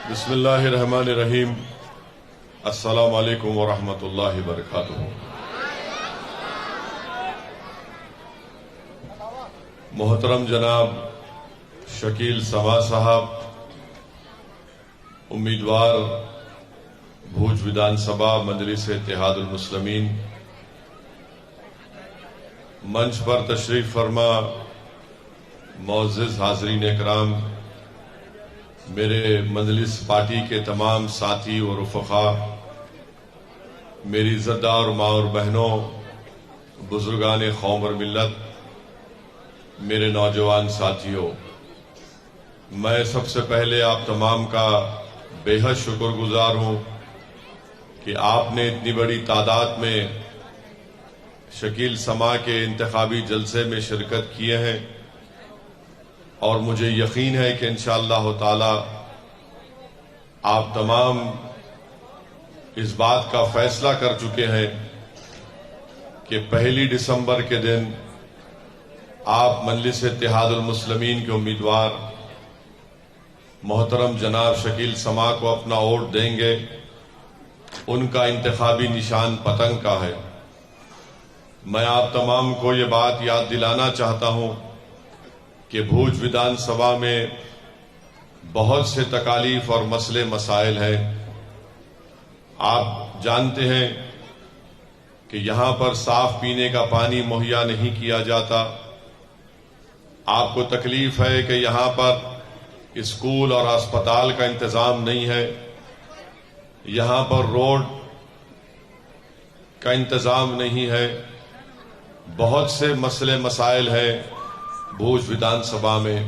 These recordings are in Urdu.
بسم اللہ الرحمن الرحیم۔ السلام علیکم ورحمۃ اللہ وبرکاتہ۔ محترم جناب شکیل سما صاحب، امیدوار بھوج ودھان سبھا مجلس اتحاد المسلمین، منچ پر تشریف فرما معزز حاضرین اکرام، میرے مجلس پارٹی کے تمام ساتھی اور رفقا، میری عزتدار ماں اور بہنوں، بزرگان قوم اور ملت، میرے نوجوان ساتھیوں، میں سب سے پہلے آپ تمام کا بے حد شکر گزار ہوں کہ آپ نے اتنی بڑی تعداد میں شکیل سما کے انتخابی جلسے میں شرکت کیے ہیں، اور مجھے یقین ہے کہ انشاءاللہ تعالی آپ تمام اس بات کا فیصلہ کر چکے ہیں کہ 1 دسمبر کے دن آپ مجلس اتحاد المسلمین کے امیدوار محترم جناب شکیل سما کو اپنا ووٹ دیں گے۔ ان کا انتخابی نشان پتنگ کا ہے۔ میں آپ تمام کو یہ بات یاد دلانا چاہتا ہوں کہ بھوج ودھان سبھا میں بہت سے تکالیف اور مسئلے مسائل ہیں۔ آپ جانتے ہیں کہ یہاں پر صاف پینے کا پانی مہیا نہیں کیا جاتا۔ آپ کو تکلیف ہے کہ یہاں پر اسکول اور اسپتال کا انتظام نہیں ہے، یہاں پر روڈ کا انتظام نہیں ہے۔ بہت سے مسئلے مسائل ہیں بھوج ودھان سبھا میں۔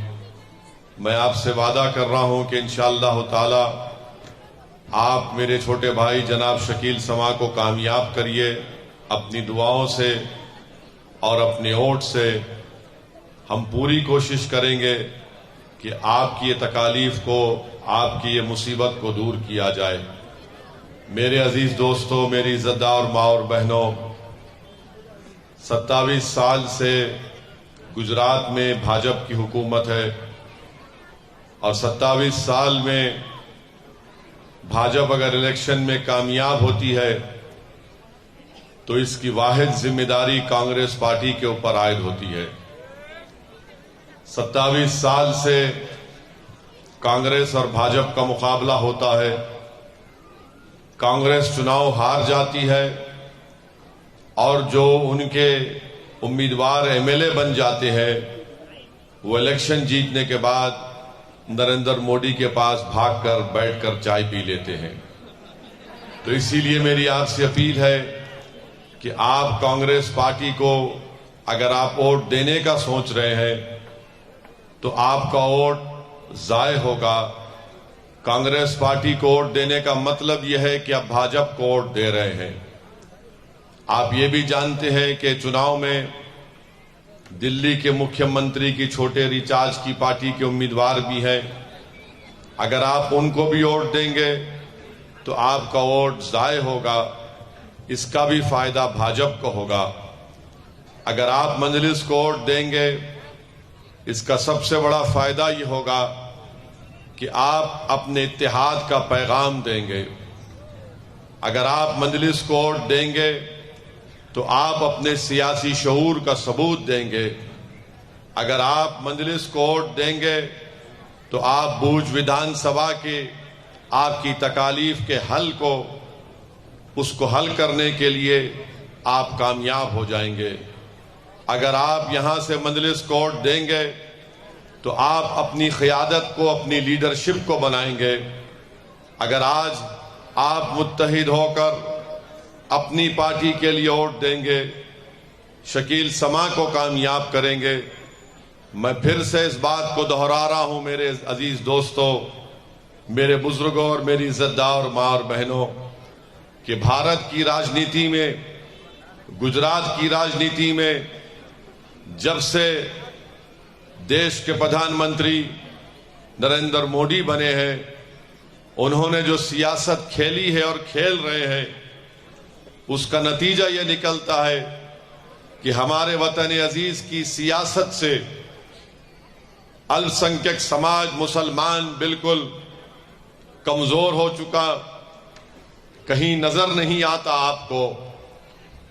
میں آپ سے وعدہ کر رہا ہوں کہ انشاءاللہ تعالی آپ میرے چھوٹے بھائی جناب شکیل سما کو کامیاب کریے اپنی دعاؤں سے اور اپنے ووٹ سے۔ ہم پوری کوشش کریں گے کہ آپ کی یہ تکالیف کو، آپ کی یہ مصیبت کو دور کیا جائے۔ میرے عزیز دوستوں، میری عزتدار ماں اور بہنوں، 27 سال سے گجرات میں بھاجپ کی حکومت ہے، اور 27 سال میں بھاجپ اگر الیکشن میں کامیاب ہوتی ہے تو اس کی واحد ذمہ داری کانگریس پارٹی کے اوپر عائد ہوتی ہے۔ 27 سال سے کانگریس اور بھاجپ کا مقابلہ ہوتا ہے۔ کانگریس چناؤ ہار جاتی ہے، اور جو ان کے امیدوار ایم ایل اے بن جاتے ہیں وہ الیکشن جیتنے کے بعد نریندر مودی کے پاس بھاگ کر بیٹھ کر چائے پی لیتے ہیں۔ تو اسی لیے میری آپ سے اپیل ہے کہ آپ کانگریس پارٹی کو اگر آپ ووٹ دینے کا سوچ رہے ہیں تو آپ کا ووٹ ضائع ہوگا۔ کانگریس پارٹی کو ووٹ دینے کا مطلب یہ ہے کہ آپ بھاجپ کو ووٹ دے رہے ہیں۔ آپ یہ بھی جانتے ہیں کہ چناؤ میں دلی کے مکھیہ منتری کی چھوٹے ریچارج کی پارٹی کے امیدوار بھی ہیں۔ اگر آپ ان کو بھی ووٹ دیں گے تو آپ کا ووٹ ضائع ہوگا، اس کا بھی فائدہ بھاجپ کو ہوگا۔ اگر آپ مجلس کو ووٹ دیں گے، اس کا سب سے بڑا فائدہ یہ ہوگا کہ آپ اپنے اتحاد کا پیغام دیں گے۔ اگر آپ مجلس کو ووٹ دیں گے تو آپ اپنے سیاسی شعور کا ثبوت دیں گے۔ اگر آپ مجلس کو ووٹ دیں گے تو آپ بھوج ودھان سبھا کے آپ کی تکالیف کے حل کو، اس کو حل کرنے کے لیے آپ کامیاب ہو جائیں گے۔ اگر آپ یہاں سے مجلس کو ووٹ دیں گے تو آپ اپنی قیادت کو، اپنی لیڈرشپ کو بنائیں گے۔ اگر آج آپ متحد ہو کر اپنی پارٹی کے لیے ووٹ دیں گے، شکیل سما کو کامیاب کریں گے۔ میں پھر سے اس بات کو دہرا رہا ہوں میرے عزیز دوستوں، میرے بزرگوں اور میری عزتدار ماں اور بہنوں، کہ بھارت کی راجنیتی میں، گجرات کی راجنیتی میں جب سے دیش کے پردھان منتری نریندر مودی بنے ہیں، انہوں نے جو سیاست کھیلی ہے اور کھیل رہے ہیں، اس کا نتیجہ یہ نکلتا ہے کہ ہمارے وطن عزیز کی سیاست سے السنکھیک سماج، مسلمان بالکل کمزور ہو چکا، کہیں نظر نہیں آتا آپ کو،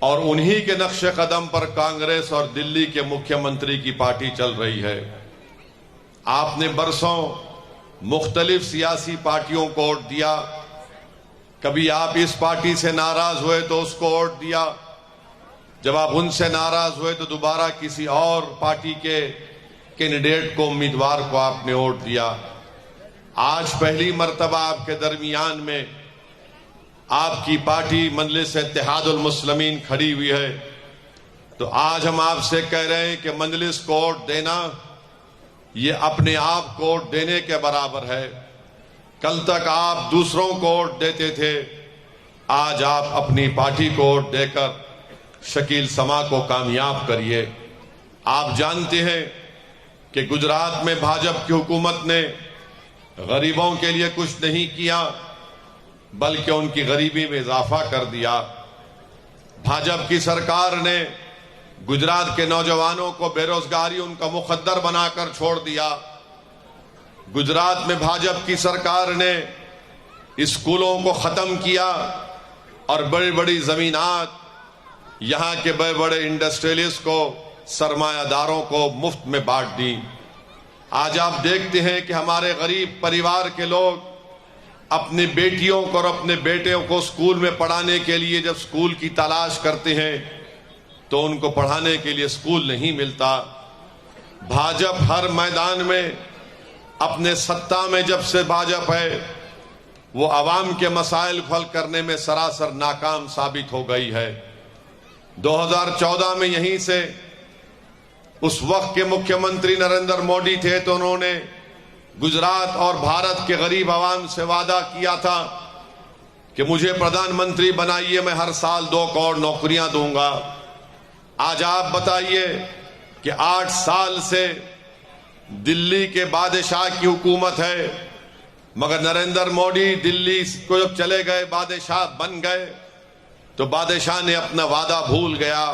اور انہی کے نقش قدم پر کانگریس اور دلی کے مکھیہ منتری کی پارٹی چل رہی ہے۔ آپ نے برسوں مختلف سیاسی پارٹیوں کو ووٹ دیا، کبھی آپ اس پارٹی سے ناراض ہوئے تو اس کو ووٹ دیا، جب آپ ان سے ناراض ہوئے تو دوبارہ کسی اور پارٹی کے کینڈیڈیٹ کو، امیدوار کو آپ نے ووٹ دیا۔ آج پہلی مرتبہ آپ کے درمیان میں آپ کی پارٹی مجلس اتحاد المسلمین کھڑی ہوئی ہے، تو آج ہم آپ سے کہہ رہے ہیں کہ مجلس کو ووٹ دینا یہ اپنے آپ کو ووٹ دینے کے برابر ہے۔ کل تک آپ دوسروں کو ووٹ دیتے تھے، آج آپ اپنی پارٹی کو ووٹ دے کر شکیل سما کو کامیاب کریے۔ آپ جانتے ہیں کہ گجرات میں بھاجپ کی حکومت نے غریبوں کے لیے کچھ نہیں کیا، بلکہ ان کی غریبی میں اضافہ کر دیا۔ بھاجپ کی سرکار نے گجرات کے نوجوانوں کو بے روزگاری ان کا مخدر بنا کر چھوڑ دیا۔ گجرات میں بھاجپ کی سرکار نے اسکولوں کو ختم کیا اور بڑی بڑی زمینات یہاں کے بڑے بڑے انڈسٹریلسٹ کو، سرمایہ داروں کو مفت میں بانٹ دی۔ آج آپ دیکھتے ہیں کہ ہمارے غریب پریوار کے لوگ اپنی بیٹیوں کو اور اپنے بیٹوں کو اسکول میں پڑھانے کے لیے جب اسکول کی تلاش کرتے ہیں تو ان کو پڑھانے کے لیے اسکول نہیں ملتا۔ بھاجپ ہر میدان میں اپنے سطح میں جب سے بھاجپ ہے وہ عوام کے مسائل حل کرنے میں سراسر ناکام ثابت ہو گئی ہے۔ 2014 میں یہیں سے اس وقت کے مکھیہ منتری نریندر موڈی تھے تو انہوں نے گجرات اور بھارت کے غریب عوام سے وعدہ کیا تھا کہ مجھے پردھان منتری بنائیے، میں ہر سال 2 کروڑ نوکریاں دوں گا۔ آج آپ بتائیے کہ 8 سال سے دلی کے بادشاہ کی حکومت ہے، مگر نریندر موڈی دلی کو جب چلے گئے، بادشاہ بن گئے، تو بادشاہ نے اپنا وعدہ بھول گیا،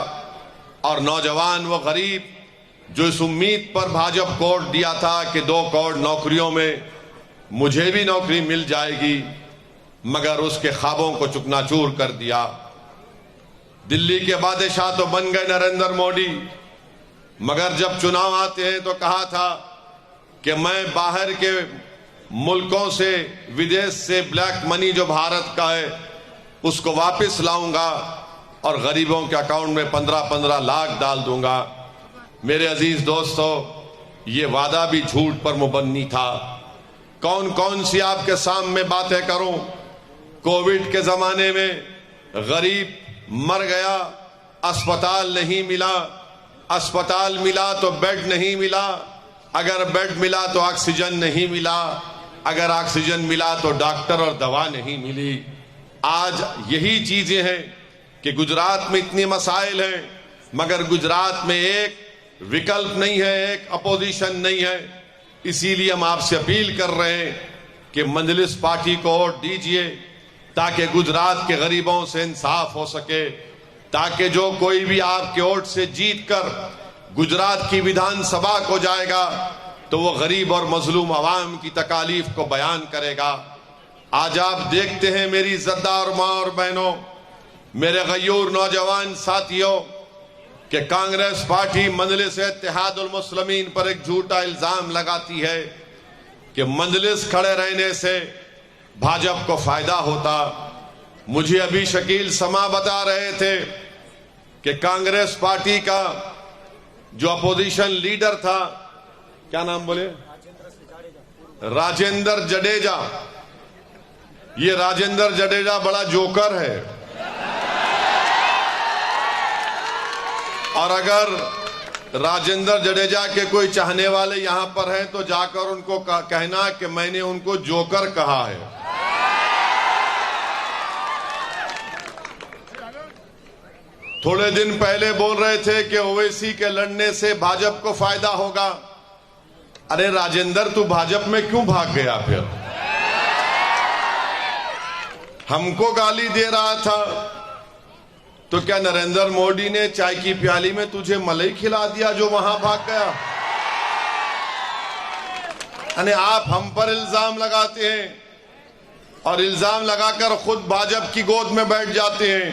اور نوجوان و غریب جو اس امید پر بھاجپ کو ووٹ دیا تھا کہ 2 کروڑ نوکریوں میں مجھے بھی نوکری مل جائے گی، مگر اس کے خوابوں کو چکنا چور کر دیا۔ دلی کے بادشاہ تو بن گئے نریندر موڈی، مگر جب چناؤ آتے ہیں تو کہا تھا کہ میں باہر کے ملکوں سے، ودیش سے بلیک منی جو بھارت کا ہے اس کو واپس لاؤں گا اور غریبوں کے اکاؤنٹ میں 15-15 لاکھ ڈال دوں گا۔ میرے عزیز دوستو، یہ وعدہ بھی جھوٹ پر مبنی تھا۔ کون کون سی آپ کے سامنے باتیں کروں؟ کووڈ کے زمانے میں غریب مر گیا، اسپتال نہیں ملا، اسپتال ملا تو بیڈ نہیں ملا، اگر بیڈ ملا تو آکسیجن نہیں ملا، اگر آکسیجن ملا تو ڈاکٹر اور دوا نہیں ملی۔ آج یہی چیزیں ہیں کہ گجرات میں اتنی مسائل ہیں، مگر گجرات میں ایک وکلپ نہیں ہے، ایک اپوزیشن نہیں ہے۔ اسی لیے ہم آپ سے اپیل کر رہے ہیں کہ مجلس پارٹی کو ووٹ دیجئے تاکہ گجرات کے غریبوں سے انصاف ہو سکے، تاکہ جو کوئی بھی آپ کے ووٹ سے جیت کر گجرات کی ویدھان سبھا کو جائے گا تو وہ غریب اور مظلوم عوام کی تکالیف کو بیان کرے گا۔ آج آپ دیکھتے ہیں میری عزتدار ماں اور بہنوں، میرے غیور نوجوان ساتھیوں، کہ کانگریس پارٹی مجلس اتحاد المسلمین پر ایک جھوٹا الزام لگاتی ہے کہ مجلس کھڑے رہنے سے بھاجپ کو فائدہ ہوتا۔ مجھے ابھی شکیل سما بتا رہے تھے کہ کانگریس پارٹی کا جو اپوزیشن لیڈر تھا، کیا نام بولے؟ راجندر جڈیجا۔ یہ راجندر جڈیجا بڑا جوکر ہے، اور اگر راجندر جڈیجا کے کوئی چاہنے والے یہاں پر ہیں تو جا کر ان کو کہنا کہ میں نے ان کو جوکر کہا ہے۔ تھوڑے دن پہلے بول رہے تھے کہ اویسی کے لڑنے سے بھاجپ کو فائدہ ہوگا۔ ارے راجندر، تو بھاجپ میں کیوں بھاگ گیا؟ پھر ہم کو گالی دے رہا تھا تو کیا نریندر موڈی نے چائے کی پیالی میں تجھے ملائی کھلا دیا جو وہاں بھاگ گیا؟ یعنی آپ ہم پر الزام لگاتے ہیں اور الزام لگا کر خود بھاجپ کی گود میں بیٹھ جاتے ہیں۔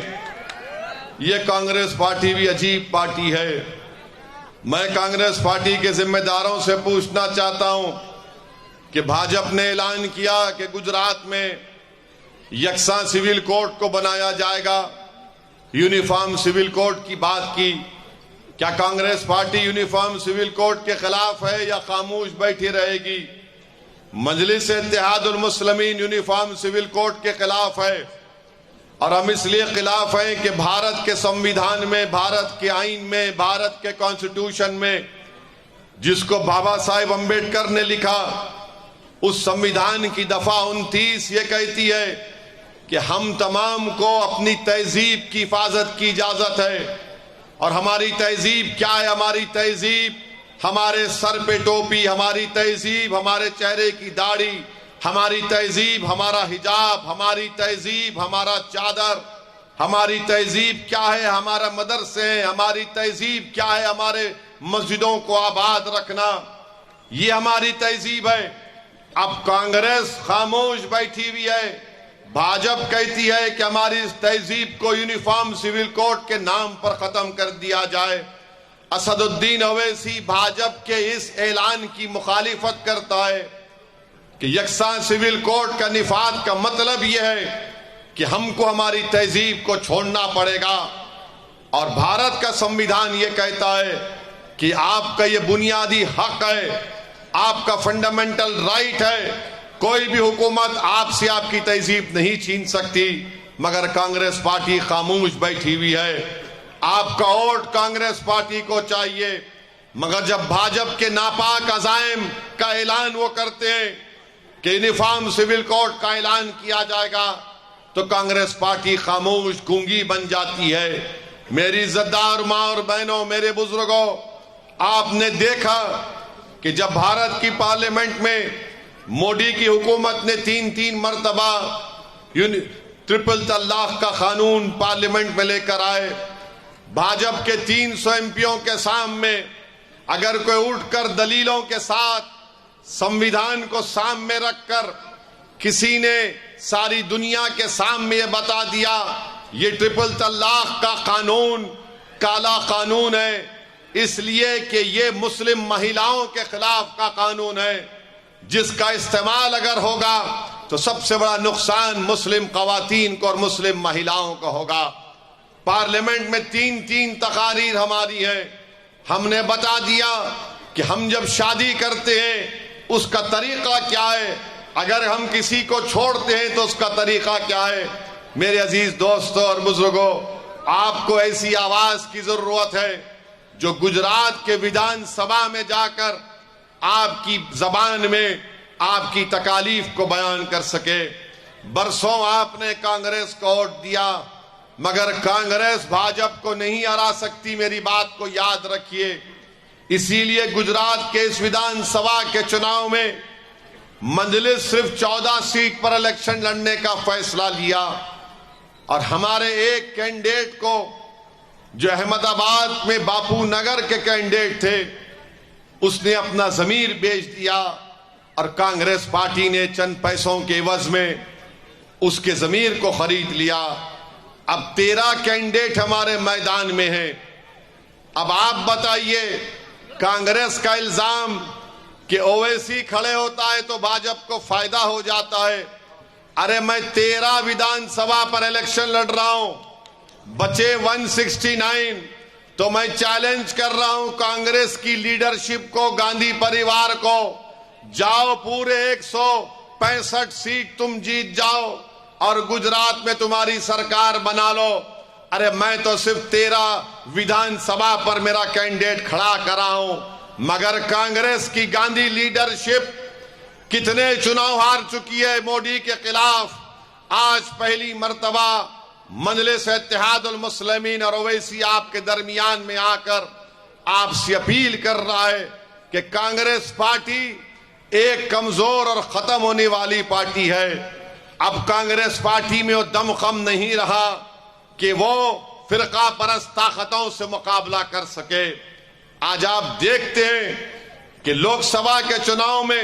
یہ کانگریس پارٹی بھی عجیب پارٹی ہے۔ میں کانگریس پارٹی کے ذمہ داروں سے پوچھنا چاہتا ہوں کہ بھاجپ نے اعلان کیا کہ گجرات میں یکساں سول کوڈ کو بنایا جائے گا، یونیفارم سول کوڈ کی بات کی۔ کیا Congress party uniform civil code کے خلاف ہے یا خاموش بیٹھی رہے گی؟ مجلس اتحاد المسلمین یونیفارم سول کوڈ کے خلاف ہے، اور ہم اس لیے خلاف ہیں کہ بھارت کے سمویدھان میں، بھارت کے آئین میں، بھارت کے کانسٹیٹیوشن میں، جس کو بابا صاحب امبیڈکر نے لکھا، اس سمویدھان کی دفعہ 29 یہ کہتی ہے کہ ہم تمام کو اپنی تہذیب کی حفاظت کی اجازت ہے۔ اور ہماری تہذیب کیا ہے؟ ہماری تہذیب ہمارے سر پہ ٹوپی، ہماری تہذیب ہمارے چہرے کی داڑھی، ہماری تہذیب ہمارا حجاب، ہماری تہذیب ہمارا چادر، ہماری تہذیب کیا ہے؟ ہمارا مدرسے، ہماری تہذیب کیا ہے؟ ہمارے مسجدوں کو آباد رکھنا، یہ ہماری تہذیب ہے۔ اب کانگریس خاموش بیٹھی ہوئی ہے، بھاجپ کہتی ہے کہ ہماری اس تہذیب کو یونیفارم سول کوڈ کے نام پر ختم کر دیا جائے۔ اسد الدین اویسی بھاجپ کے اس اعلان کی مخالفت کرتا ہے کہ یکساں سول کوڈ کا نفاذ کا مطلب یہ ہے کہ ہم کو ہماری تہذیب کو چھوڑنا پڑے گا، اور بھارت کا سمویدھان یہ کہتا ہے کہ آپ کا یہ بنیادی حق ہے، آپ کا فنڈامنٹل رائٹ ہے، کوئی بھی حکومت آپ سے آپ کی تہذیب نہیں چھین سکتی۔ مگر کانگریس پارٹی خاموش بیٹھی ہوئی ہے۔ آپ کا ووٹ کانگریس پارٹی کو چاہیے، مگر جب بھاجپ کے ناپاک عزائم کا اعلان وہ کرتے ہیں کہ یونیفارم سول کوڈ کا اعلان کیا جائے گا تو کانگریس پارٹی خاموش گونگی بن جاتی ہے۔ میری عزتدار ماں اور بہنوں، میرے بزرگوں، آپ نے دیکھا کہ جب بھارت کی پارلیمنٹ میں موڈی کی حکومت نے تین مرتبہ ٹرپل طلاق کا قانون پارلیمنٹ میں لے کر آئے، بھاجپ کے 300 ایم پیوں کے سامنے اگر کوئی اٹھ کر دلیلوں کے ساتھ سمویدھان کو سامنے رکھ کر کسی نے ساری دنیا کے سامنے یہ بتا دیا یہ ٹرپل طلاق کا قانون کالا قانون ہے، اس لیے کہ یہ مسلم مہیلاؤں کے خلاف کا قانون ہے، جس کا استعمال اگر ہوگا تو سب سے بڑا نقصان مسلم خواتین کو اور مسلم مہیلاؤں کو ہوگا۔ پارلیمنٹ میں تین تقاریر ہماری ہیں، ہم نے بتا دیا کہ ہم جب شادی کرتے ہیں اس کا طریقہ کیا ہے، اگر ہم کسی کو چھوڑتے ہیں تو اس کا طریقہ کیا ہے۔ میرے عزیز دوستوں اور بزرگوں، آپ کو ایسی آواز کی ضرورت ہے جو گجرات کے ودھان سبھا میں جا کر آپ کی زبان میں آپ کی تکالیف کو بیان کر سکے۔ برسوں آپ نے کانگریس کو ووٹ دیا، مگر کانگریس بھاجپ کو نہیں ہرا سکتی، میری بات کو یاد رکھیے۔ اسی لیے گجرات کے اس ودھان سبھا کے چناؤ میں مجلس صرف 14 سیٹ پر الیکشن لڑنے کا فیصلہ لیا، اور ہمارے ایک کینڈیڈیٹ کو جو احمد آباد میں باپو نگر کے کینڈیڈیٹ تھے، اس نے اپنا ضمیر بیچ دیا، اور کانگریس پارٹی نے چند پیسوں کے عوض میں اس کے ضمیر کو خرید لیا۔ اب 13 کینڈیڈیٹ ہمارے میدان میں ہیں۔ اب آپ بتائیے، کانگریس کا الزام کہ اویسی کھڑے ہوتا ہے تو بھاجپ کو فائدہ ہو جاتا ہے۔ ارے میں 13 ودھان سبھا پر الیکشن لڑ رہا ہوں، بچے 169، تو میں چیلنج کر رہا ہوں کانگریس کی لیڈرشپ کو، گاندھی پریوار کو، جاؤ پورے 165 سیٹ تم جیت جاؤ اور گجرات میں تمہاری سرکار بنا لو۔ ارے میں تو صرف 13 ودھان سبھا پر میرا کینڈیڈیٹ کھڑا کرا ہوں، مگر کانگریس کی گاندھی لیڈرشپ کتنے چناؤ ہار چکی ہے موڈی کے خلاف۔ آج پہلی مرتبہ مجلس اتحاد المسلمین اور اویسی آپ کے درمیان میں آ کر آپ سے اپیل کر رہا ہے کہ کانگریس پارٹی ایک کمزور اور ختم ہونے والی پارٹی ہے۔ اب کانگریس پارٹی میں وہ دم خم نہیں رہا کہ وہ فرقہ پرست طاقتوں سے مقابلہ کر سکے۔ آج آپ دیکھتے ہیں کہ لوک سبھا کے چناؤ میں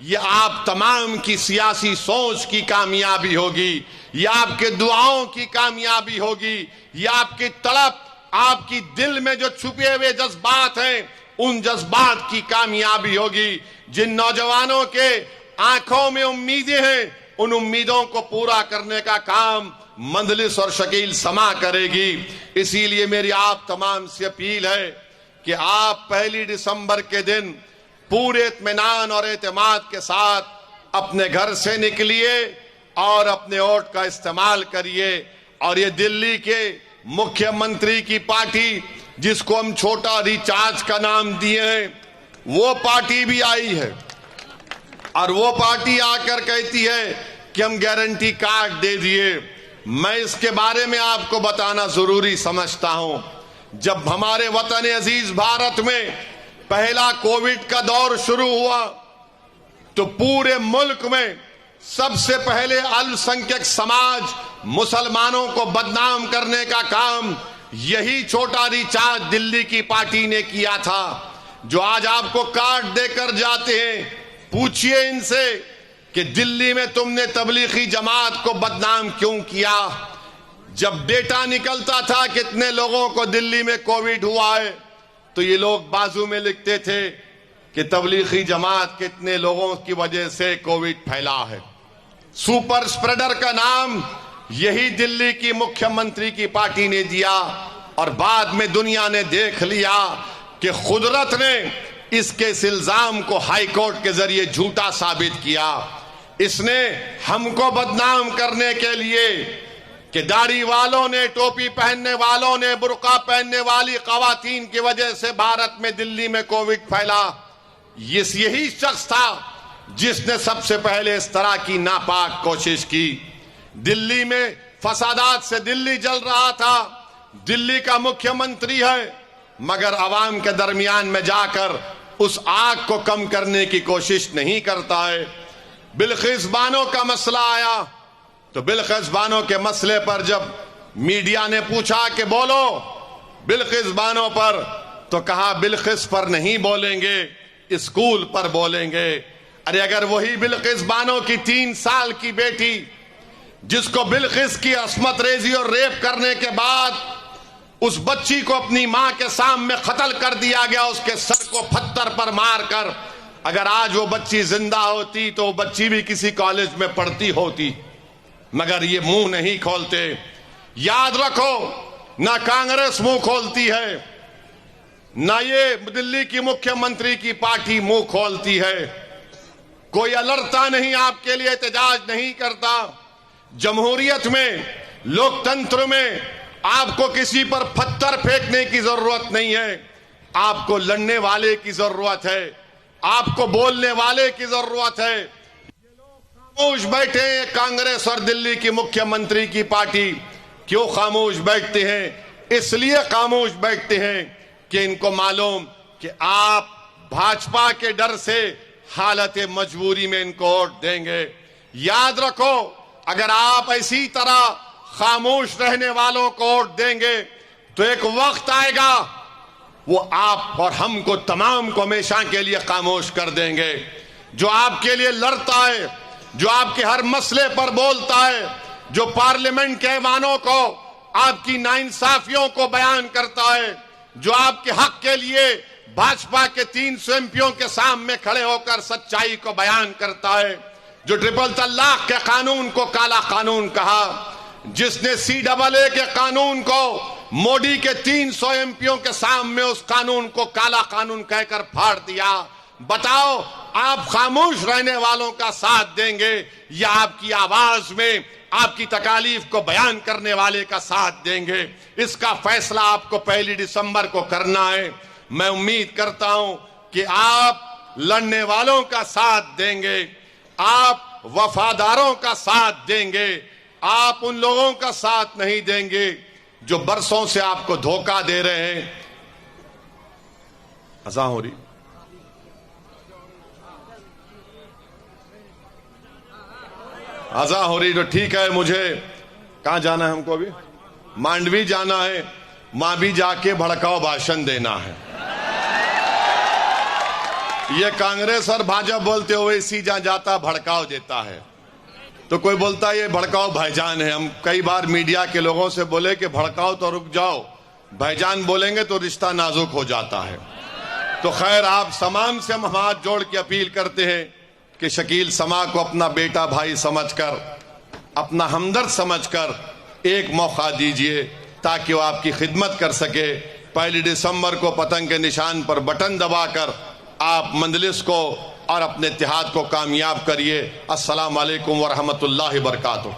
یہ آپ تمام کی سیاسی سوچ کی کامیابی ہوگی، یہ آپ کے دعاؤں کی کامیابی ہوگی، یہ آپ کی تڑپ، آپ کی دل میں جو چھپے ہوئے جذبات ہیں ان جذبات کی کامیابی ہوگی۔ جن نوجوانوں کے آنکھوں میں امیدیں ہیں ان امیدوں کو پورا کرنے کا کام مجلس اور شکیل سما کرے گی۔ اسی لیے میری آپ تمام سے اپیل ہے کہ آپ 1 دسمبر کے دن پورے اطمینان اور اعتماد کے ساتھ اپنے گھر سے نکلیے اور اپنے ووٹ کا استعمال کریے، اور یہ دلی کے مکھیہ منتری کی پارٹی جس کو ہم چھوٹا ریچارج کا نام دیے ہیں وہ پارٹی بھی آئی ہے، اور وہ پارٹی آ کر کہتی ہے کہ ہم گارنٹی کارڈ دے دیے۔ میں اس کے بارے میں آپ کو بتانا ضروری سمجھتا ہوں۔ جب ہمارے وطن عزیز بھارت میں پہلا کووڈ کا دور شروع ہوا تو پورے ملک میں سب سے پہلے السنکھیک سماج مسلمانوں کو بدنام کرنے کا کام یہی چھوٹا ریچارج دلی کی پارٹی نے کیا تھا۔ جو آج آپ کو کارڈ دے کر جاتے ہیں، پوچھئے ان سے کہ دلی میں تم نے تبلیغی جماعت کو بدنام کیوں کیا؟ جب ڈیٹا نکلتا تھا کتنے لوگوں کو دلی میں کووڈ ہوا ہے تو یہ لوگ بازو میں لکھتے تھے کہ تبلیغی جماعت کتنے لوگوں کی وجہ سے کووڈ پھیلا ہے۔ سپر سپریڈر کا نام یہی دلی کی مکھیہ منتری کی پارٹی نے دیا، اور بعد میں دنیا نے دیکھ لیا کہ قدرت نے اس کے اس الزام کو ہائی کورٹ کے ذریعے جھوٹا ثابت کیا۔ اس نے ہم کو بدنام کرنے کے لیے کہ داڑھی والوں نے، ٹوپی پہننے والوں نے، برقع پہننے والی خواتین کی وجہ سے بھارت میں دلی میں کووڈ پھیلا، یہی شخص تھا جس نے سب سے پہلے اس طرح کی ناپاک کوشش کی۔ دلی میں فسادات سے دلی جل رہا تھا، دلی کا مکھیہ منتری ہے، مگر عوام کے درمیان میں جا کر اس آگ کو کم کرنے کی کوشش نہیں کرتا ہے۔ بلقیس بانو کا مسئلہ آیا تو بلقیس بانو کے مسئلے پر جب میڈیا نے پوچھا کہ بولو بلقیس بانو پر، تو کہا بلقیس پر نہیں بولیں گے، اسکول پر بولیں گے۔ ارے اگر وہی بلقیس بانو کی 3 سال کی بیٹی جس کو بلقیس کی عصمت ریزی اور ریپ کرنے کے بعد اس بچی کو اپنی ماں کے سامنے قتل کر دیا گیا، اس کے سر کو پتھر پر مار کر، اگر آج وہ بچی زندہ ہوتی تو وہ بچی بھی کسی کالج میں پڑھتی ہوتی، مگر یہ منہ نہیں کھولتے۔ یاد رکھو، نہ کانگریس منہ کھولتی ہے، نہ یہ دلی کی مکھیہ منتری کی پارٹی منہ کھولتی ہے۔ کوئی الرتا نہیں، آپ کے لیے احتجاج نہیں کرتا۔ جمہوریت میں، لوکتنتر میں آپ کو کسی پر پتھر پھینکنے کی ضرورت نہیں ہے، آپ کو لڑنے والے کی ضرورت ہے، آپ کو بولنے والے کی ضرورت ہے۔ یہ لوگ خاموش بیٹھے ہیں، کانگریس اور دلی کی مکھیہ منتری کی پارٹی کیوں خاموش بیٹھتے ہیں؟ اس لیے خاموش بیٹھتے ہیں کہ ان کو معلوم کہ آپ بھاجپا کے ڈر سے حالت مجبوری میں ان کو ووٹ دیں گے۔ یاد رکھو، اگر آپ اسی طرح خاموش رہنے والوں کو ووٹ دیں گے تو ایک وقت آئے گا وہ آپ اور ہم کو تمام کو ہمیشہ کے لیے خاموش کر دیں گے۔ جو آپ کے لیے لڑتا ہے، جو آپ کے ہر مسئلے پر بولتا ہے، جو پارلیمنٹ کے ایوانوں کو، آپ کی ناانصافیوں کو بیان کرتا ہے، جو آپ کے حق کے لیے بھاجپا کے 300 ایمپیوں کے سامنے کھڑے ہو کر سچائی کو بیان کرتا ہے، جو ٹرپل طلاق کے قانون کو کالا قانون کہا، جس نے CAA کے قانون کو موڈی کے 300 ایمپیوں کے سامنے اس قانون کو کالا قانون کہہ کر پھاڑ دیا۔ بتاؤ، آپ خاموش رہنے والوں کا ساتھ دیں گے یا آپ کی آواز میں آپ کی تکالیف کو بیان کرنے والے کا ساتھ دیں گے؟ اس کا فیصلہ آپ کو 1 دسمبر کو کرنا ہے۔ میں امید کرتا ہوں کہ آپ لڑنے والوں کا ساتھ دیں گے، آپ وفاداروں کا ساتھ دیں گے، آپ ان لوگوں کا ساتھ نہیں دیں گے جو برسوں سے آپ کو دھوکہ دے رہے ہیں۔ اذان ہو رہی، اذان ہو رہی تو ٹھیک ہے۔ مجھے کہاں جانا ہے؟ ہم کو ابھی مانڈوی جانا ہے، وہاں بھی جا کے بھڑکاؤ بھاشن دینا ہے۔ یہ کانگریس اور بھاجپا بولتے ہوئے اسی جہاں جاتا بھڑکاؤ دیتا ہے. تو کوئی بولتا ہے یہ بھڑکاؤ بھائی جان ہے. ہم کئی بار میڈیا کے لوگوں سے بولے کہ بھڑکاؤ تو رک جاؤ, بھائی جان بولیں گے تو رشتہ نازک ہو جاتا ہے. تو خیر, آپ تمام سے ہم ہاتھ جوڑ کے اپیل کرتے ہیں کہ شکیل سما کو اپنا بیٹا بھائی سمجھ کر, اپنا ہمدرد سمجھ کر ایک موقع دیجئے تاکہ وہ آپ کی خدمت کر سکے. 1 دسمبر کو پتنگ کے نشان پر بٹن دبا کر آپ مجلس کو اور اپنے اتحاد کو کامیاب کریے. السلام علیکم ورحمۃ اللہ وبرکاتہ.